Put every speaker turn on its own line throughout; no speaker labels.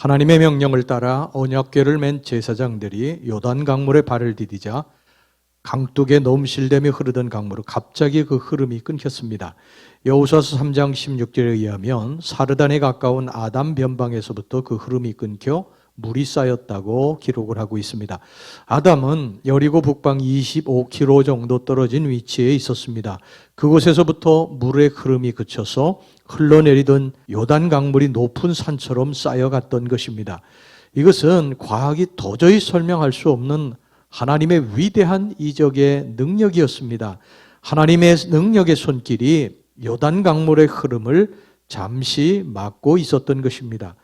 하나님의 명령을 따라 언약궤를 맨 제사장들이 요단 강물에 발을 디디자 강둑에 넘실대며 흐르던 강물은 갑자기 그 흐름이 끊겼습니다. 여호수아서 3장 16절에 의하면 사르단에 가까운 아담 변방에서부터 그 흐름이 끊겨 물이 쌓였다고 기록을 하고 있습니다. 아담은 여리고 북방 25km 정도 떨어진 위치에 있었습니다. 그곳에서부터 물의 흐름이 그쳐서 흘러내리던 요단 강물이 높은 산처럼 쌓여갔던 것입니다. 이것은 과학이 도저히 설명할 수 없는 하나님의 위대한 이적의 능력이었습니다. 하나님의 능력의 손길이 요단 강물의 흐름을 잠시 막고 있었던 것입니다.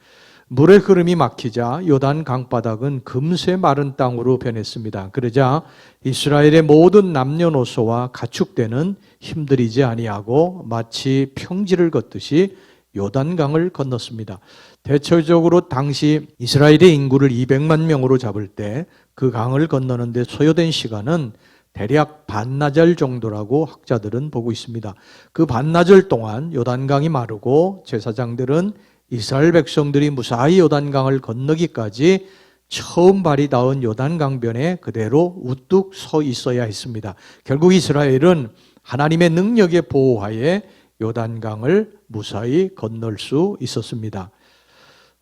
물의 흐름이 막히자 요단 강바닥은 금세 마른 땅으로 변했습니다. 그러자 이스라엘의 모든 남녀노소와 가축대는 힘들이지 아니하고 마치 평지를 걷듯이 요단강을 건넜습니다. 대체적으로 당시 이스라엘의 인구를 200만 명으로 잡을 때 그 강을 건너는데 소요된 시간은 대략 반나절 정도라고 학자들은 보고 있습니다. 그 반나절 동안 요단강이 마르고 제사장들은 이스라엘 백성들이 무사히 요단강을 건너기까지 처음 발이 닿은 요단강변에 그대로 우뚝 서 있어야 했습니다. 결국 이스라엘은 하나님의 능력의 보호하에 요단강을 무사히 건널 수 있었습니다.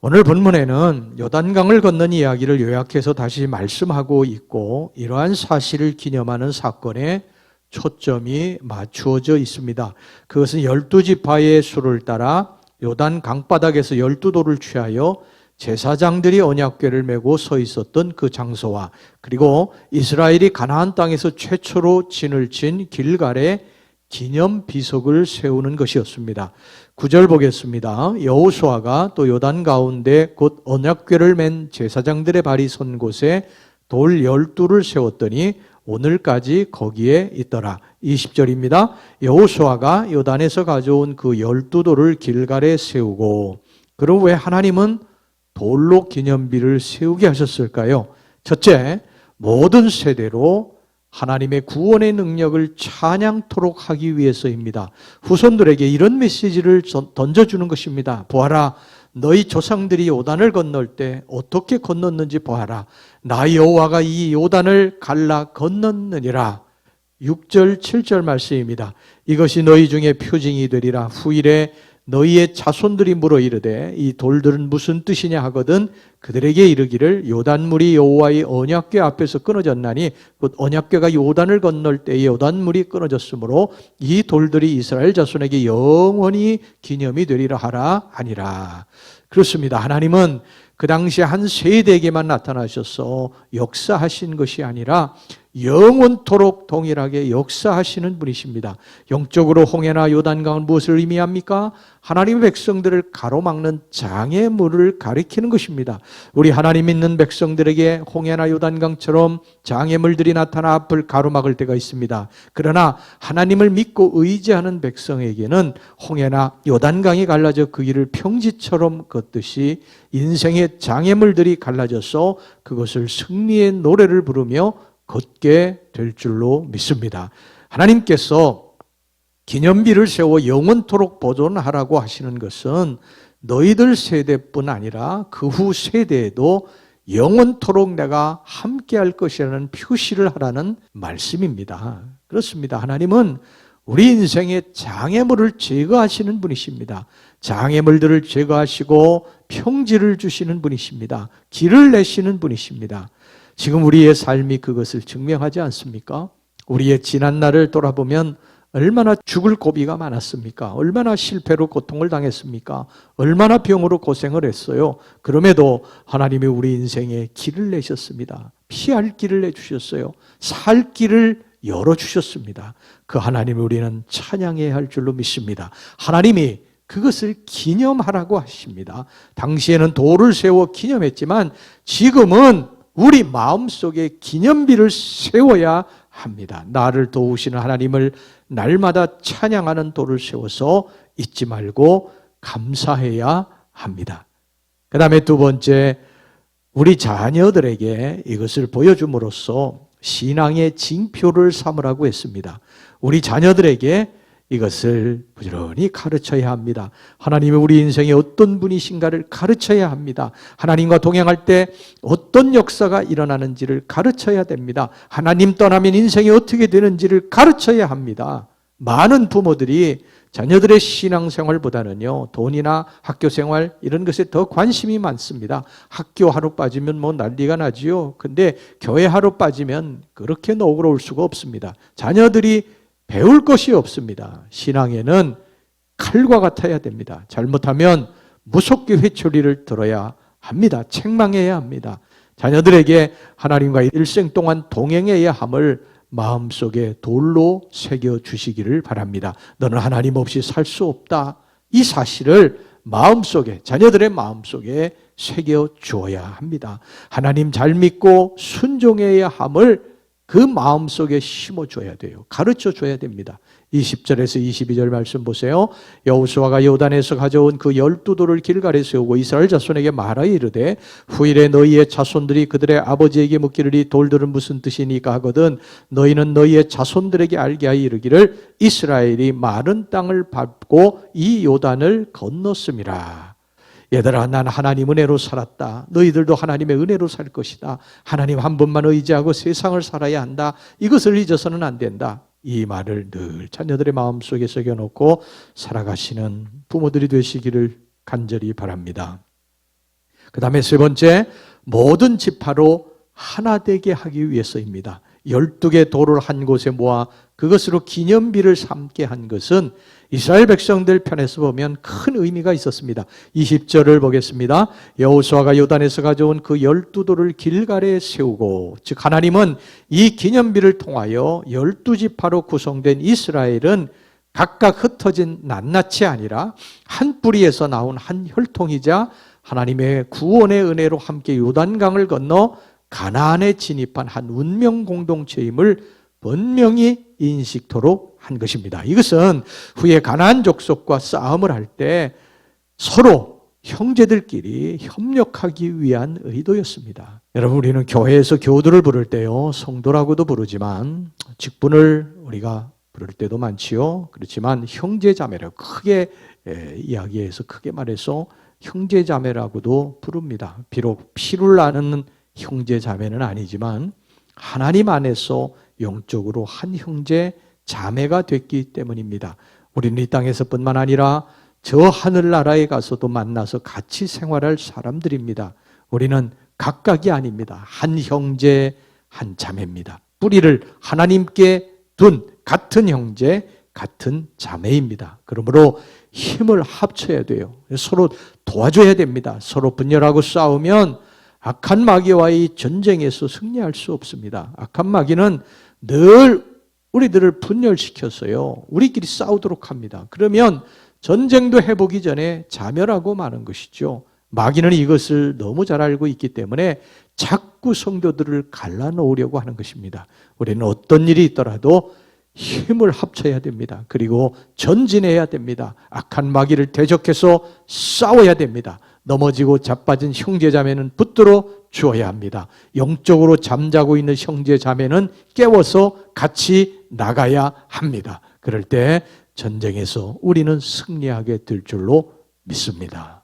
오늘 본문에는 요단강을 건넌 이야기를 요약해서 다시 말씀하고 있고 이러한 사실을 기념하는 사건에 초점이 맞추어져 있습니다. 그것은 12지파의 수를 따라 요단 강바닥에서 12도를 취하여 제사장들이 언약궤를 메고 서 있었던 그 장소와 그리고 이스라엘이 가나안 땅에서 최초로 진을 친 길갈에 기념 비석을 세우는 것이었습니다. 9절 보겠습니다. 여호수아가 또 요단 가운데 곧 언약궤를 맨 제사장들의 발이 선 곳에 돌 12를 세웠더니 오늘까지 거기에 있더라. 20절입니다. 여호수아가 요단에서 가져온 그 12돌을 길갈에 세우고 그럼 왜 하나님은 돌로 기념비를 세우게 하셨을까요? 첫째, 모든 세대로 하나님의 구원의 능력을 찬양토록 하기 위해서입니다. 후손들에게 이런 메시지를 던져주는 것입니다. 보아라, 너희 조상들이 요단을 건널 때 어떻게 건넜는지 보아라. 나 여호와가 이 요단을 갈라 건넜느니라. 6절 7절 말씀입니다. 이것이 너희 중에 표징이 되리라. 후일에 너희의 자손들이 물어 이르되 이 돌들은 무슨 뜻이냐 하거든 그들에게 이르기를 요단물이 여호와의 언약궤 앞에서 끊어졌나니 곧 언약궤가 요단을 건널 때에 요단물이 끊어졌으므로 이 돌들이 이스라엘 자손에게 영원히 기념이 되리라 하라 하니라. 그렇습니다. 하나님은 그 당시 한 세대에게만 나타나셔서 역사하신 것이 아니라 영원토록 동일하게 역사하시는 분이십니다. 영적으로 홍해나 요단강은 무엇을 의미합니까? 하나님의 백성들을 가로막는 장애물을 가리키는 것입니다. 우리 하나님 믿는 백성들에게 홍해나 요단강처럼 장애물들이 나타나 앞을 가로막을 때가 있습니다. 그러나 하나님을 믿고 의지하는 백성에게는 홍해나 요단강이 갈라져 그 길을 평지처럼 걷듯이 인생의 장애물들이 갈라져서 그것을 승리의 노래를 부르며 걷게 될 줄로 믿습니다. 하나님께서 기념비를 세워 영원토록 보존하라고 하시는 것은 너희들 세대뿐 아니라 그 후 세대에도 영원토록 내가 함께할 것이라는 표시를 하라는 말씀입니다. 그렇습니다. 하나님은 우리 인생의 장애물을 제거하시는 분이십니다. 장애물들을 제거하시고 평지를 주시는 분이십니다. 길을 내시는 분이십니다. 지금 우리의 삶이 그것을 증명하지 않습니까? 우리의 지난 날을 돌아보면 얼마나 죽을 고비가 많았습니까? 얼마나 실패로 고통을 당했습니까? 얼마나 병으로 고생을 했어요. 그럼에도 하나님이 우리 인생에 길을 내셨습니다. 피할 길을 내주셨어요. 살 길을 열어주셨습니다. 그 하나님을 우리는 찬양해야 할 줄로 믿습니다. 하나님이 그것을 기념하라고 하십니다. 당시에는 돌을 세워 기념했지만 지금은 우리 마음속에 기념비를 세워야 합니다. 나를 도우시는 하나님을 날마다 찬양하는 돌을 세워서 잊지 말고 감사해야 합니다. 그 다음에 두 번째, 우리 자녀들에게 이것을 보여줌으로써 신앙의 징표를 삼으라고 했습니다. 우리 자녀들에게 이것을 부지런히 가르쳐야 합니다. 하나님이 우리 인생에 어떤 분이신가를 가르쳐야 합니다. 하나님과 동행할 때 어떤 역사가 일어나는지를 가르쳐야 됩니다. 하나님 떠나면 인생이 어떻게 되는지를 가르쳐야 합니다. 많은 부모들이 자녀들의 신앙생활보다는요, 돈이나 학교생활 이런 것에 더 관심이 많습니다. 학교 하루 빠지면 뭐 난리가 나지요. 근데 교회 하루 빠지면 그렇게 너그러울 수가 없습니다. 자녀들이 배울 것이 없습니다. 신앙에는 칼과 같아야 됩니다. 잘못하면 무섭게 회초리를 들어야 합니다. 책망해야 합니다. 자녀들에게 하나님과 일생 동안 동행해야 함을 마음속에 돌로 새겨주시기를 바랍니다. 너는 하나님 없이 살 수 없다. 이 사실을 마음속에, 자녀들의 마음속에 새겨주어야 합니다. 하나님 잘 믿고 순종해야 함을 그 마음속에 심어줘야 돼요. 가르쳐줘야 됩니다. 20절에서 22절 말씀 보세요. 여호수아가 요단에서 가져온 그 12돌을 길갈에 세우고 이스라엘 자손에게 말하여 이르되 후일에 너희의 자손들이 그들의 아버지에게 묻기를 이 돌들은 무슨 뜻이니까 하거든 너희는 너희의 자손들에게 알게 하여 이르기를 이스라엘이 마른 땅을 밟고 이 요단을 건넜음이라. 얘들아, 난 하나님 은혜로 살았다. 너희들도 하나님의 은혜로 살 것이다. 하나님 한 분만 의지하고 세상을 살아야 한다. 이것을 잊어서는 안 된다. 이 말을 늘 자녀들의 마음속에 새겨놓고 살아가시는 부모들이 되시기를 간절히 바랍니다. 그 다음에 세 번째, 모든 지파로 하나 되게 하기 위해서입니다. 12개 돌을 한 곳에 모아 그것으로 기념비를 삼게 한 것은 이스라엘 백성들 편에서 보면 큰 의미가 있었습니다. 20절을 보겠습니다. 여호수아가 요단에서 가져온 그 12돌을 길갈에 세우고, 즉 하나님은 이 기념비를 통하여 12지파로 구성된 이스라엘은 각각 흩어진 낱낱이 아니라 한 뿌리에서 나온 한 혈통이자 하나님의 구원의 은혜로 함께 요단강을 건너 가나안에 진입한 한 운명 공동체임을 분명히 인식토록 한 것입니다. 이것은 후에 가나안 족속과 싸움을 할 때 서로 형제들끼리 협력하기 위한 의도였습니다. 여러분, 우리는 교회에서 교우들을 부를 때요, 성도라고도 부르지만 직분을 우리가 부를 때도 많지요. 그렇지만 형제자매라고 크게 이야기해서 크게 말해서 형제자매라고도 부릅니다. 비록 피를 나누는 형제자매는 아니지만 하나님 안에서 영적으로 한 형제 자매가 됐기 때문입니다. 우리는 이 땅에서뿐만 아니라 저 하늘나라에 가서도 만나서 같이 생활할 사람들입니다. 우리는 각각이 아닙니다. 한 형제, 한 자매입니다. 뿌리를 하나님께 둔 같은 형제, 같은 자매입니다. 그러므로 힘을 합쳐야 돼요. 서로 도와줘야 됩니다. 서로 분열하고 싸우면 악한 마귀와의 전쟁에서 승리할 수 없습니다. 악한 마귀는 늘 우리들을 분열시켜서요, 우리끼리 싸우도록 합니다. 그러면 전쟁도 해보기 전에 자멸하고 마는 것이죠. 마귀는 이것을 너무 잘 알고 있기 때문에 자꾸 성도들을 갈라놓으려고 하는 것입니다. 우리는 어떤 일이 있더라도 힘을 합쳐야 됩니다. 그리고 전진해야 됩니다. 악한 마귀를 대적해서 싸워야 됩니다. 넘어지고 자빠진 형제자매는 붙들어 주어야 합니다. 영적으로 잠자고 있는 형제자매는 깨워서 같이 나가야 합니다. 그럴 때 전쟁에서 우리는 승리하게 될 줄로 믿습니다.